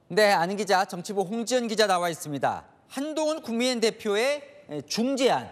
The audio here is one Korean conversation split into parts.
네, 아는 기자, 정치부 홍지연 기자 나와 있습니다. 한동훈 국민의힘 대표의 중재안,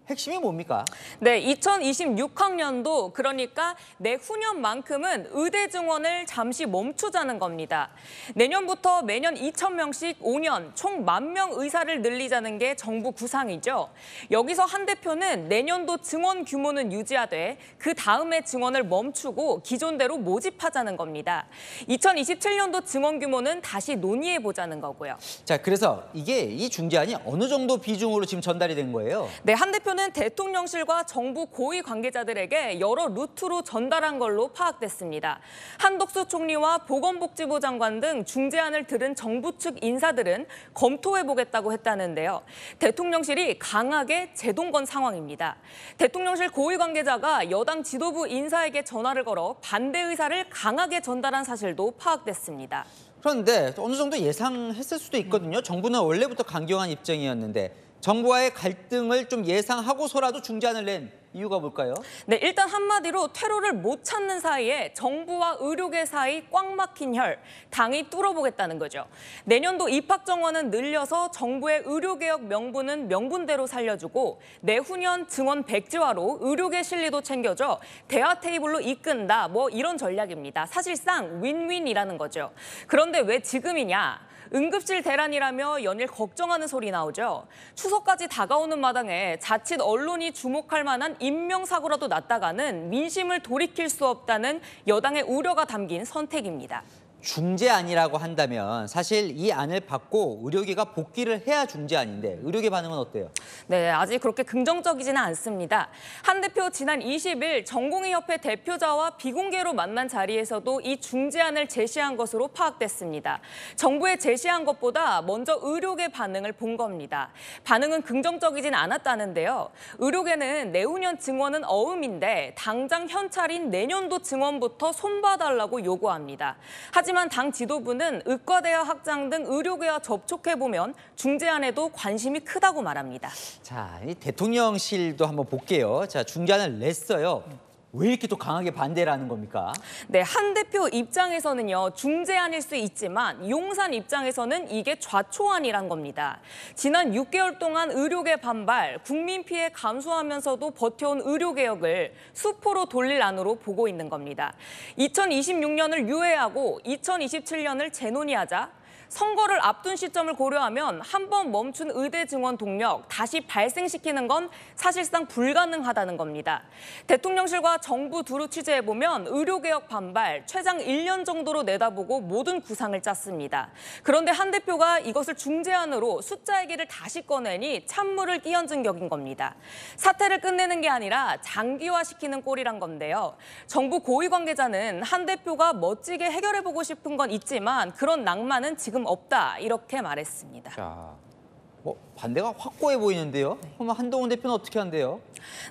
핵심이 뭡니까? 네, 2026학년도 그러니까 내후년만큼은 의대 증원을 잠시 멈추자는 겁니다. 내년부터 매년 2,000명씩 5년 총 10,000명 의사를 늘리자는 게 정부 구상이죠. 여기서 한 대표는 내년도 증원 규모는 유지하되 그 다음에 증원을 멈추고 기존대로 모집하자는 겁니다. 2027년도 증원 규모는 다시 논의해보자는 거고요. 자, 그래서 이 중재안이 어느 정도 비중으로 지금 전달이 된 거예요? 네, 한 대표는 대통령실과 정부 고위 관계자들에게 여러 루트로 전달한 걸로 파악됐습니다. 한덕수 총리와 보건복지부 장관 등 중재안을 들은 정부 측 인사들은 검토해보겠다고 했다는데요. 대통령실이 강하게 제동건 상황입니다. 대통령실 고위 관계자가 여당 지도부 인사에게 전화를 걸어 반대 의사를 강하게 전달한 사실도 파악됐습니다. 그런데 어느 정도 예상했을 수도 있거든요. 정부는 원래부터 강경한 입장이었는데 정부와의 갈등을 좀 예상하고서라도 중재안을 낸 이유가 뭘까요? 네, 일단 한마디로 퇴로를 못 찾는 사이에 정부와 의료계 사이 꽉 막힌 혈, 당이 뚫어보겠다는 거죠. 내년도 입학 정원은 늘려서 정부의 의료개혁 명분은 명분대로 살려주고 내후년 증원 백지화로 의료계 실리도 챙겨줘 대화 테이블로 이끈다, 이런 전략입니다. 사실상 윈윈이라는 거죠. 그런데 왜 지금이냐? 응급실 대란이라며 연일 걱정하는 소리 나오죠. 추석까지 다가오는 마당에 자칫 언론이 주목할 만한 인명사고라도 났다가는 민심을 돌이킬 수 없다는 여당의 우려가 담긴 선택입니다. 중재안이라고 한다면 사실 이 안을 받고 의료계가 복귀를 해야 중재안인데 의료계 반응은 어때요? 네, 아직 그렇게 긍정적이지는 않습니다. 한 대표 지난 20일 전공의협회 대표자와 비공개로 만난 자리에서도 이 중재안을 제시한 것으로 파악됐습니다. 정부에 제시한 것보다 먼저 의료계 반응을 본 겁니다. 반응은 긍정적이진 않았다는데요. 의료계는 내후년 증원은 어음인데 당장 현찰인 내년도 증원부터 손봐달라고 요구합니다. 하지만 당 지도부는 의과대학 확장 등 의료계와 접촉해보면 중재안에도 관심이 크다고 말합니다. 자, 이 대통령실도 한번 볼게요. 자, 중재안을 냈어요. 왜 이렇게 또 강하게 반대를 하는 겁니까? 네, 한 대표 입장에서는요, 중재안일 수 있지만 용산 입장에서는 이게 좌초안이란 겁니다. 지난 6개월 동안 의료계 반발, 국민 피해 감수하면서도 버텨온 의료개혁을 수포로 돌릴 안으로 보고 있는 겁니다. 2026년을 유예하고 2027년을 재논의하자 선거를 앞둔 시점을 고려하면 한 번 멈춘 의대 증원 동력 다시 발생시키는 건 사실상 불가능하다는 겁니다. 대통령실과 정부 두루 취재해보면 의료개혁 반발, 최장 1년 정도로 내다보고 모든 구상을 짰습니다. 그런데 한 대표가 이것을 중재안으로 숫자 얘기를 다시 꺼내니 찬물을 끼얹은 격인 겁니다. 사태를 끝내는 게 아니라 장기화시키는 꼴이란 건데요. 정부 고위 관계자는 한 대표가 멋지게 해결해보고 싶은 건 있지만 그런 낭만은 지금 없다, 이렇게 말했습니다. 자, 반대가 확고해 보이는데요. 그럼 한동훈 대표는 어떻게 한대요?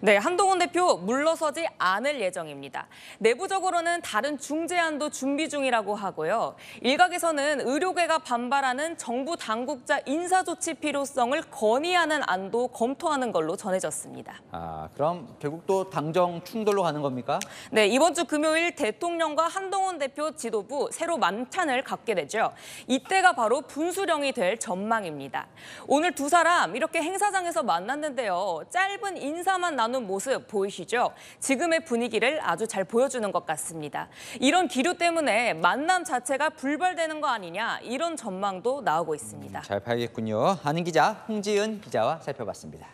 네, 한동훈 대표 물러서지 않을 예정입니다. 내부적으로는 다른 중재안도 준비 중이라고 하고요. 일각에서는 의료계가 반발하는 정부 당국자 인사조치 필요성을 건의하는 안도 검토하는 걸로 전해졌습니다. 아, 그럼 결국 또 당정 충돌로 가는 겁니까? 네, 이번 주 금요일 대통령과 한동훈 대표 지도부 새로 만찬을 갖게 되죠. 이때가 바로 분수령이 될 전망입니다. 오늘 두 사람 이렇게 행사장에서 만났는데요. 짧은 인사만 나눈 모습 보이시죠? 지금의 분위기를 아주 잘 보여주는 것 같습니다. 이런 기류 때문에 만남 자체가 불발되는 거 아니냐, 이런 전망도 나오고 있습니다. 잘 봐야겠군요. 아는 기자 홍지은 기자와 살펴봤습니다.